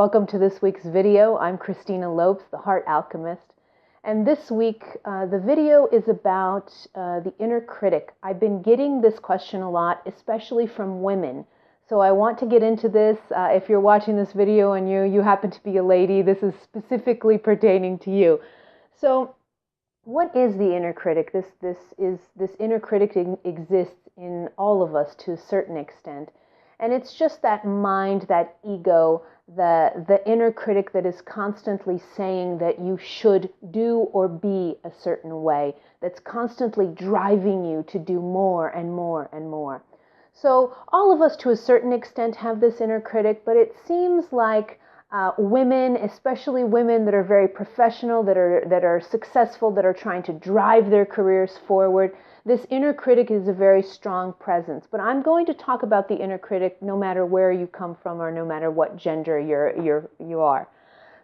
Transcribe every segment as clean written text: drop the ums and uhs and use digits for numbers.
Welcome to this week's video. I'm Christina Lopes, the Heart Alchemist. And this week, the video is about the inner critic. I've been getting this question a lot, especially from women. So I want to get into this. If you're watching this video and you happen to be a lady, this is specifically pertaining to you. So what is the inner critic? This inner critic exists in all of us to a certain extent. And it's just that mind, that ego, the inner critic that is constantly saying that you should do or be a certain way, that's constantly driving you to do more and more and more. So all of us to a certain extent have this inner critic, but it seems like women, especially women that are very professional, that are successful, that are trying to drive their careers forward, this inner critic is a very strong presence. But I'm going to talk about the inner critic no matter where you come from or no matter what gender you are.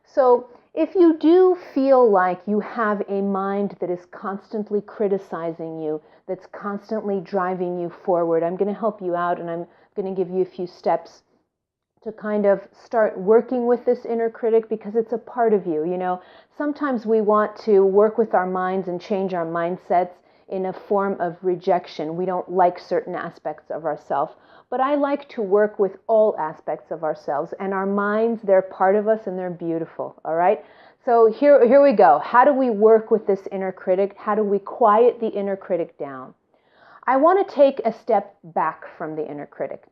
So if you do feel like you have a mind that is constantly criticizing you, that's constantly driving you forward, I'm going to help you out, and I'm going to give you a few steps to kind of start working with this inner critic, because it's a part of you. You know, sometimes we want to work with our minds and change our mindsets in a form of rejection. We don't like certain aspects of ourselves, but I like to work with all aspects of ourselves, and our minds, they're part of us and they're beautiful. All right. So here we go. How do we work with this inner critic? How do we quiet the inner critic down? I want to take a step back from the inner critic.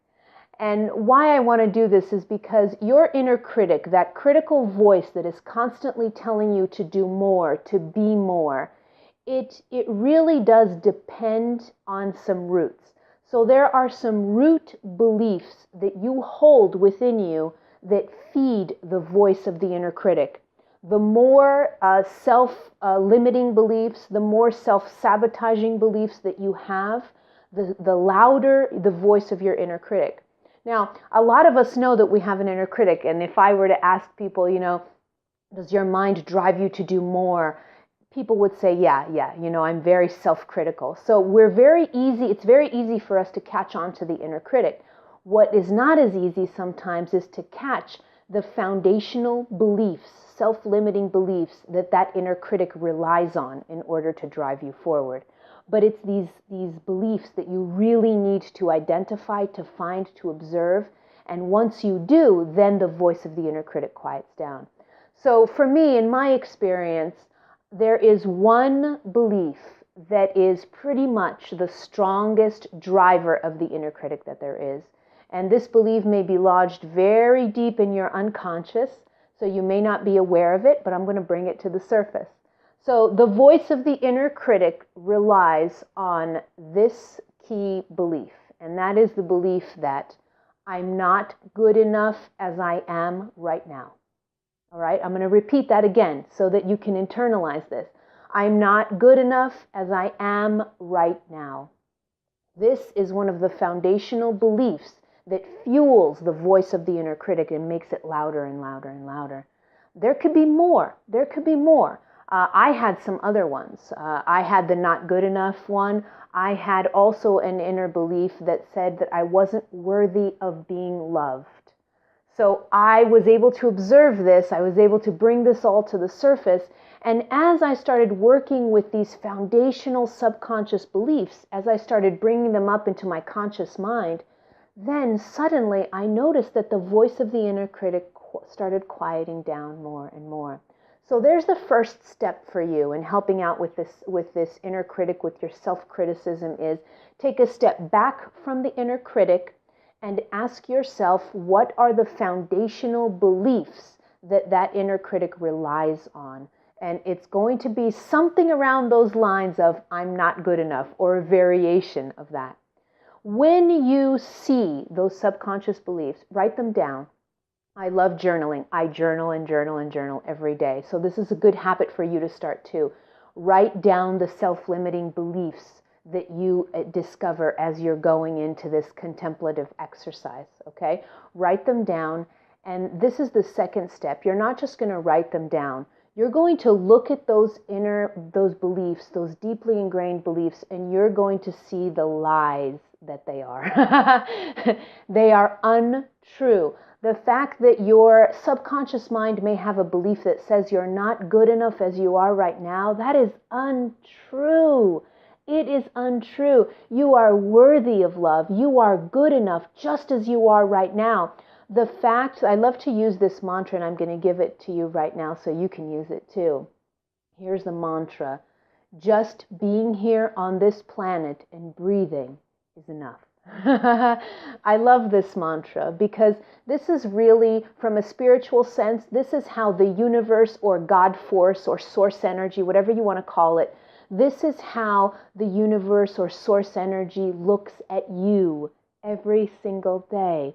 And why I want to do this is because your inner critic, that critical voice that is constantly telling you to do more, to be more, it really does depend on some roots. So there are some root beliefs that you hold within you that feed the voice of the inner critic. The more self-limiting beliefs, the more self-sabotaging beliefs that you have, the louder the voice of your inner critic. Now, a lot of us know that we have an inner critic, and if I were to ask people, you know, does your mind drive you to do more? People would say, yeah, you know, I'm very self-critical. So it's very easy for us to catch on to the inner critic. What is not as easy sometimes is to catch the foundational beliefs, self-limiting beliefs that inner critic relies on in order to drive you forward. But it's these beliefs that you really need to identify, to find, to observe. And once you do, then the voice of the inner critic quiets down. So for me, in my experience, there is one belief that is pretty much the strongest driver of the inner critic that there is. And this belief may be lodged very deep in your unconscious, so you may not be aware of it, but I'm going to bring it to the surface. So the voice of the inner critic relies on this key belief, and that is the belief that I'm not good enough as I am right now. All right, I'm going to repeat that again so that you can internalize this. I'm not good enough as I am right now. This is one of the foundational beliefs that fuels the voice of the inner critic and makes it louder and louder and louder. There could be more. There could be more. I had some other ones. I had the not good enough one. I had also an inner belief that said that I wasn't worthy of being loved. So I was able to observe this. I was able to bring this all to the surface. And as I started working with these foundational subconscious beliefs, as I started bringing them up into my conscious mind, then suddenly I noticed that the voice of the inner critic started quieting down more and more. So there's the first step for you in helping out with this inner critic, with your self-criticism, is take a step back from the inner critic and ask yourself, what are the foundational beliefs that inner critic relies on? And it's going to be something around those lines of, I'm not good enough, or a variation of that. When you see those subconscious beliefs, write them down. I love journaling. I journal and journal and journal every day. So this is a good habit for you to start too. Write down the self-limiting beliefs that you discover as you're going into this contemplative exercise, okay? Write them down, and this is the second step. You're not just going to write them down. You're going to look at those beliefs, those deeply ingrained beliefs, and you're going to see the lies that they are. They are untrue. The fact that your subconscious mind may have a belief that says you're not good enough as you are right now, that is untrue. It is untrue. You are worthy of love. You are good enough just as you are right now. The fact, I love to use this mantra, and I'm going to give it to you right now so you can use it too. Here's the mantra. Just being here on this planet and breathing is enough. I love this mantra because this is really, from a spiritual sense, this is how the universe or God force or source energy, whatever you want to call it, this is how the universe or source energy looks at you every single day.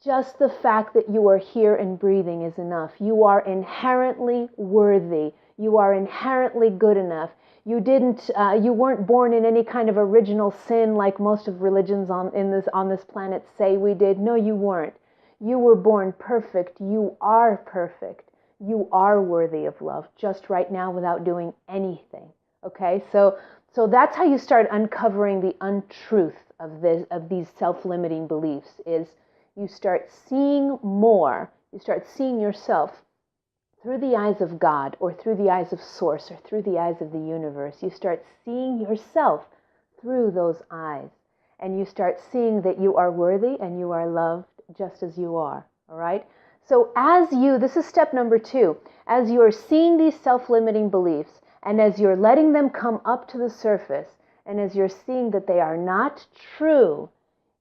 Just the fact that you are here and breathing is enough. You are inherently worthy. You are inherently good enough. You weren't born in any kind of original sin like most of religions on this planet say we did. No, you weren't. You were born perfect. You are perfect. You are worthy of love just right now without doing anything. Okay, so that's how you start uncovering the untruth of these self-limiting beliefs. Is you start seeing more. You start seeing yourself through the eyes of God or through the eyes of Source or through the eyes of the universe. You start seeing yourself through those eyes, and you start seeing that you are worthy and you are loved just as you are. All right. So this is step number 2. As you are seeing these self-limiting beliefs, and as you're letting them come up to the surface, and as you're seeing that they are not true,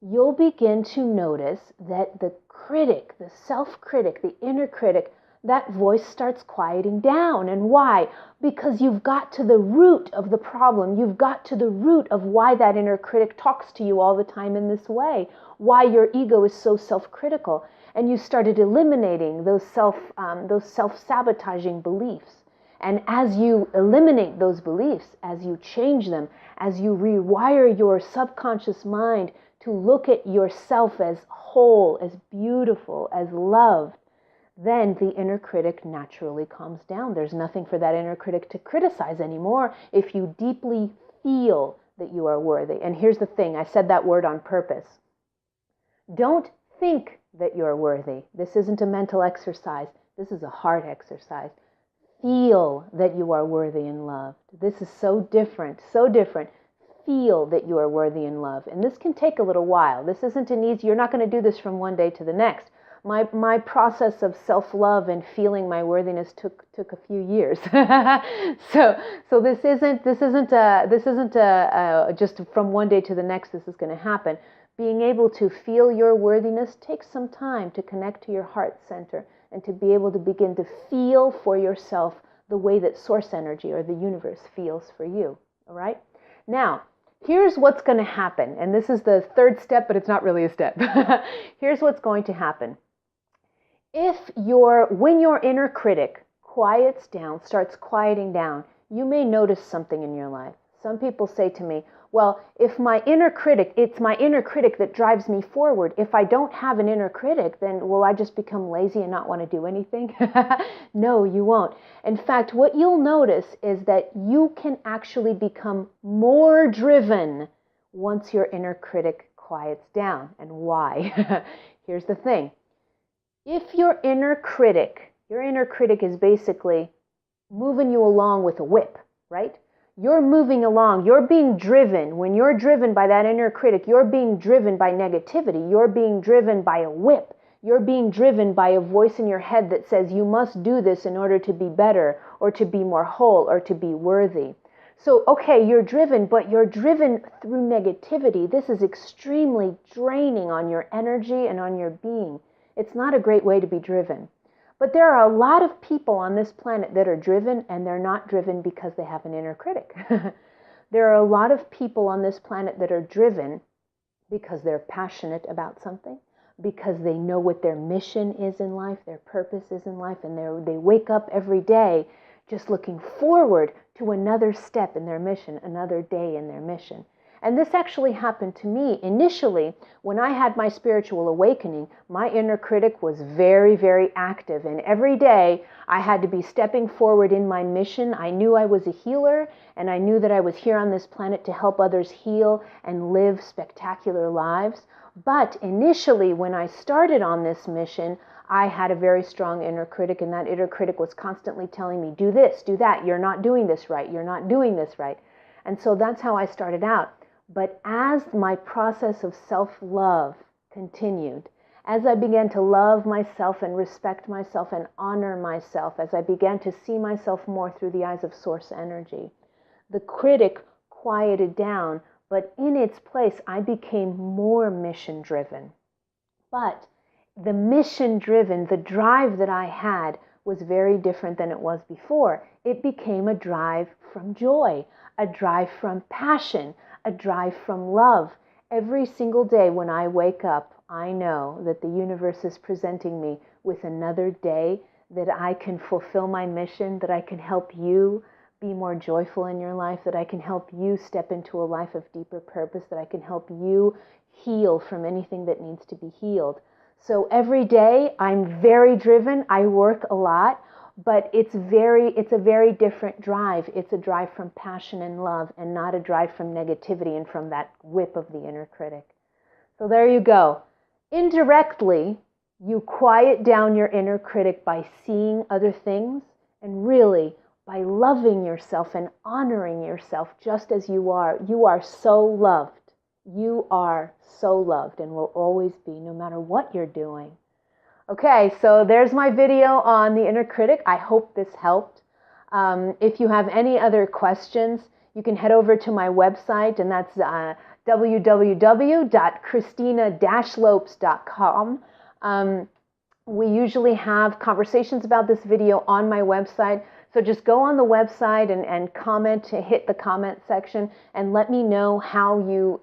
you'll begin to notice that the critic, the self-critic, the inner critic, that voice starts quieting down. And why? Because you've got to the root of the problem. You've got to the root of why that inner critic talks to you all the time in this way, why your ego is so self-critical. And you started eliminating those self-sabotaging beliefs. And as you eliminate those beliefs, as you change them, as you rewire your subconscious mind to look at yourself as whole, as beautiful, as loved, then the inner critic naturally calms down. There's nothing for that inner critic to criticize anymore if you deeply feel that you are worthy. And here's the thing, I said that word on purpose. Don't think that you're worthy. This isn't a mental exercise. This is a heart exercise. Feel that you are worthy and loved. This is so different, so different. Feel that you are worthy and loved. And this can take a little while. This isn't an easy, you're not going to do this from one day to the next. My process of self-love and feeling my worthiness took a few years. so this isn't just from one day to the next this is going to happen. Being able to feel your worthiness takes some time to connect to your heart center and to be able to begin to feel for yourself the way that source energy or the universe feels for you. All right? Now, here's what's going to happen. And this is the third step, but it's not really a step. Here's what's going to happen. When your inner critic quiets down, starts quieting down, you may notice something in your life. Some people say to me, well, it's my inner critic that drives me forward. If I don't have an inner critic, then will I just become lazy and not want to do anything? No, you won't. In fact, what you'll notice is that you can actually become more driven once your inner critic quiets down. And why? Here's the thing. If your inner critic is basically moving you along with a whip, right? You're moving along, you're being driven. When you're driven by that inner critic, you're being driven by negativity. You're being driven by a whip. You're being driven by a voice in your head that says you must do this in order to be better or to be more whole or to be worthy. So, okay, you're driven, but you're driven through negativity. This is extremely draining on your energy and on your being. It's not a great way to be driven. But there are a lot of people on this planet that are driven, and they're not driven because they have an inner critic. There are a lot of people on this planet that are driven because they're passionate about something, because they know what their mission is in life, their purpose is in life, and they wake up every day just looking forward to another step in their mission, another day in their mission. And this actually happened to me initially when I had my spiritual awakening. My inner critic was very, very active. And every day I had to be stepping forward in my mission. I knew I was a healer, and I knew that I was here on this planet to help others heal and live spectacular lives. But initially, when I started on this mission, I had a very strong inner critic, and that inner critic was constantly telling me, do this, do that, you're not doing this right, you're not doing this right. And so that's how I started out. But as my process of self-love continued, as I began to love myself and respect myself and honor myself, as I began to see myself more through the eyes of source energy, the critic quieted down, but in its place, I became more mission-driven. But the mission-driven, the drive that I had was very different than it was before. It became a drive from joy, a drive from passion, a drive from love. Every single day when I wake up, I know that the universe is presenting me with another day that I can fulfill my mission, that I can help you be more joyful in your life, that I can help you step into a life of deeper purpose, that I can help you heal from anything that needs to be healed. So every day I'm very driven. I work a lot, but it's a very different drive. It's a drive from passion and love, and not a drive from negativity and from that whip of the inner critic. So there you go. Indirectly, you quiet down your inner critic by seeing other things, and really by loving yourself and honoring yourself just as you are. You are so loved. You are so loved and will always be, no matter what you're doing. Okay, so there's my video on the inner critic. I hope this helped. If you have any other questions, you can head over to my website, and that's www.christina-lopes.com. We usually have conversations about this video on my website. So just go on the website and comment, hit the comment section, and let me know how you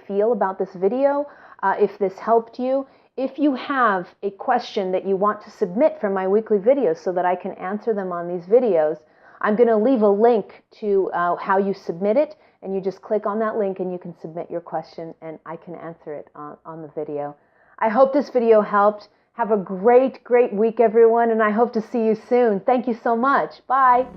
feel about this video, if this helped you. If you have a question that you want to submit for my weekly videos so that I can answer them on these videos, I'm going to leave a link to how you submit it, and you just click on that link and you can submit your question and I can answer it on the video. I hope this video helped. Have a great, great week, everyone, and I hope to see you soon. Thank you so much. Bye.